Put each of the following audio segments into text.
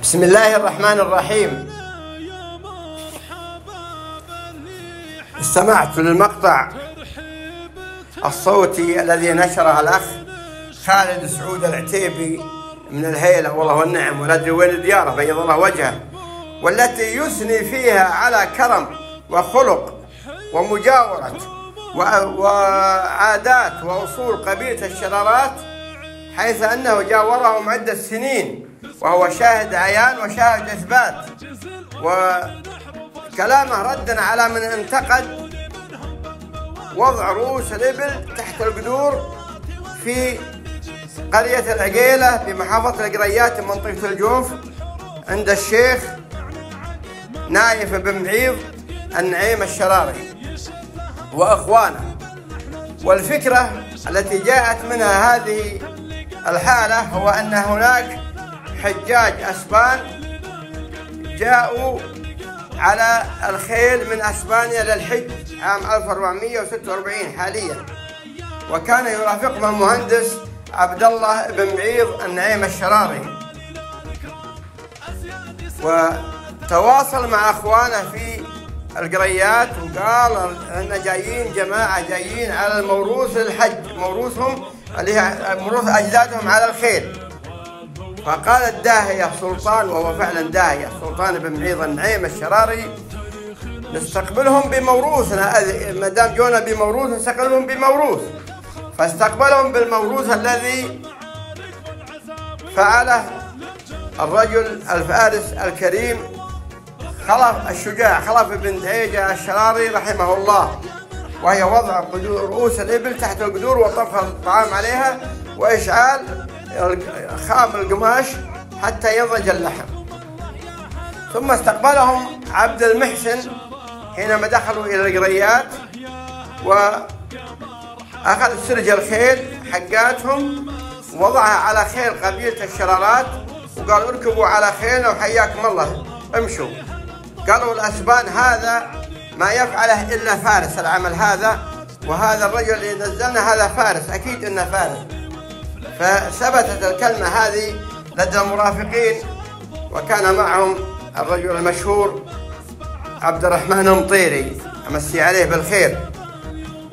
بسم الله الرحمن الرحيم. استمعت للمقطع الصوتي الذي نشره الأخ خالد سعود العتيبي من الهيلة، والله والنعم، ولا أدري وين دياره بيض الله وجهه، والتي يثني فيها على كرم وخلق ومجاورة وعادات وأصول قبيلة الشرارات، حيث أنه جاورهم عدة سنين وهو شاهد عيان وشاهد إثبات. وكلامه ردا على من انتقد وضع رؤوس الإبل تحت القدور في قرية العقيلة بمحافظة القريات منطقة الجوف عند الشيخ نايف بن معيض النعيم الشراري وأخوانه. والفكرة التي جاءت منها هذه الحالة هو أن هناك حجاج أسبان جاءوا على الخيل من أسبانيا للحج عام 1446 حاليا، وكان يرافقهم المهندس عبد الله بن معيض النعيم الشراري، وتواصل مع أخوانه في القريات وقال أن جايين جماعة جايين على الموروث للحج، موروثهم اللي هي موروث أجدادهم على الخيل. فقال الداهية سلطان، وهو فعلا داهية، سلطان بن معيض النعيم الشراري: نستقبلهم بموروثنا، ما دام جونا بموروث نستقبلهم بموروث. فاستقبلهم بالموروث الذي فعله الرجل الفارس الكريم خلف الشجاع خلف بن دعيجة الشراري رحمه الله، وهي وضع رؤوس الإبل تحت القدور وطبخ الطعام عليها وإشعال خام القماش حتى ينضج اللحم. ثم استقبلهم عبد المحسن حينما دخلوا إلى القريات، وأخذ سرج الخيل حقاتهم ووضعها على خيل قبيلة الشرارات، وقال: اركبوا على خيلنا وحياكم الله امشوا. قالوا الأسبان هذا ما يفعله إلا فارس العمل هذا، وهذا الرجل اللي نزلنا هذا فارس، أكيد إنه فارس. فثبتت الكلمة هذه لدى المرافقين، وكان معهم الرجل المشهور عبد الرحمن المطيري أمسي عليه بالخير.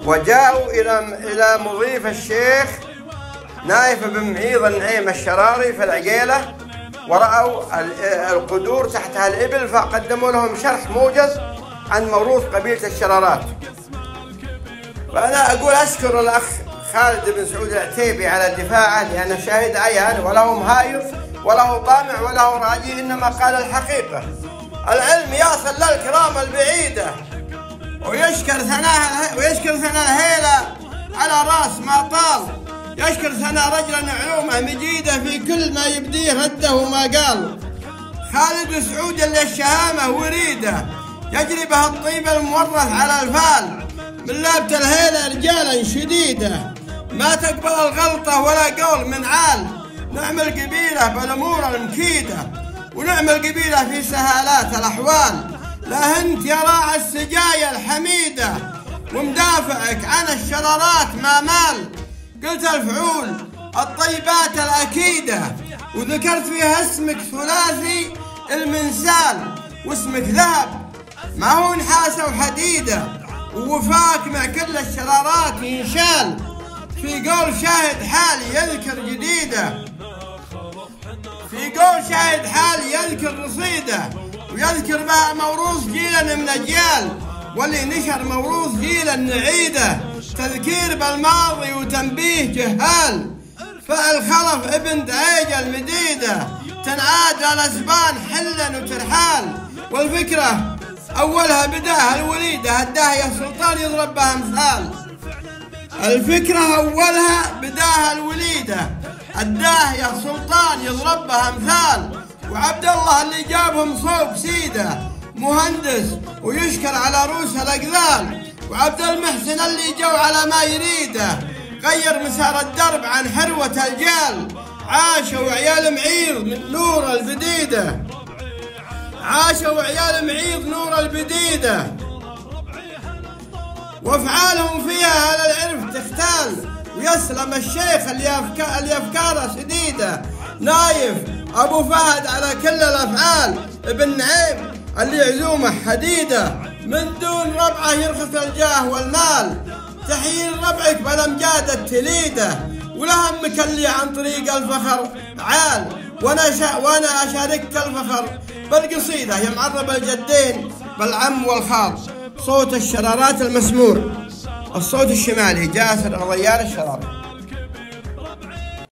وجاءوا إلى مضيف الشيخ نايف بن معيض النعيم الشراري في العقيلة، ورأوا القدور تحتها الإبل، فقدموا لهم شرح موجز عن موروث قبيلة الشرارات. فأنا أقول أشكر الأخ خالد بن سعود العتيبي على دفاعه، لأنه شاهد عيان وله مهايف وله طامع وله راجي، إنما قال الحقيقة. العلم يصل للكرام البعيدة، ويشكر ثناء الهيلة على رأس ما طال، يشكر ثناء رجلا علومه مجيدة في كل ما يبديه رده وما قال. خالد سعود اللي الشهامة وريده يجري به الطيب المورث على الفال، من لابة الهيلة رجالا شديدة ما تقبل الغلطة ولا قول من عال. نعمل قبيلة بالأمور المكيدة، ونعمل قبيلة في سهالات الأحوال. لا أنت يا راعي السجايا الحميدة، ومدافعك عن الشرارات ما مال. قلت الفعول الطيبات الأكيدة، وذكرت فيها اسمك ثلاثي المنسال، واسمك ذهب ما هو نحاسة وحديدة، ووفاك مع كل الشرارات ينشال. في قول شاهد حالي يذكر جديدة، في قول شاهد حالي يذكر رصيدة، ويذكر بها موروث جيلا من أجيال، واللي نشر موروث جيلا نعيده. تذكير بالماضي وتنبيه جهال، فالخلف ابن دعيجة المديدة تنعاد الأسبان حلا وترحال. والفكرة أولها بداها الوليدة الداهية سلطان يضرب بها مثال. الفكرة أولها بداها الوليدة الداهية سلطان يضرب بها مثال. وعبد الله اللي جابهم صوب سيدة مهندس ويشكر على رؤوس الأقذال. وعبد المحسن اللي جو على ما يريده غير مسار الدرب عن حروة الجال. عاشوا عيال معيض من نور البديدة، عاشوا عيال معيض نور البديدة، وافعالهم فيها على العرف تختال. ويسلم الشيخ اللي أفكاره سديدة، نايف أبو فهد على كل الأفعال، ابن نعيم اللي عزومه حديدة، من دون ربعه يرخص الجاه والمال، تحيي ربعك بالأمجاد تليده، ولهمك اللي عن طريق الفخر عال، وأنا أشاركك الفخر بالقصيدة يا معرب الجدين بالعم والخال. صوت الشرارات المسمور، الصوت الشمالي جاسر غضيان الشراري.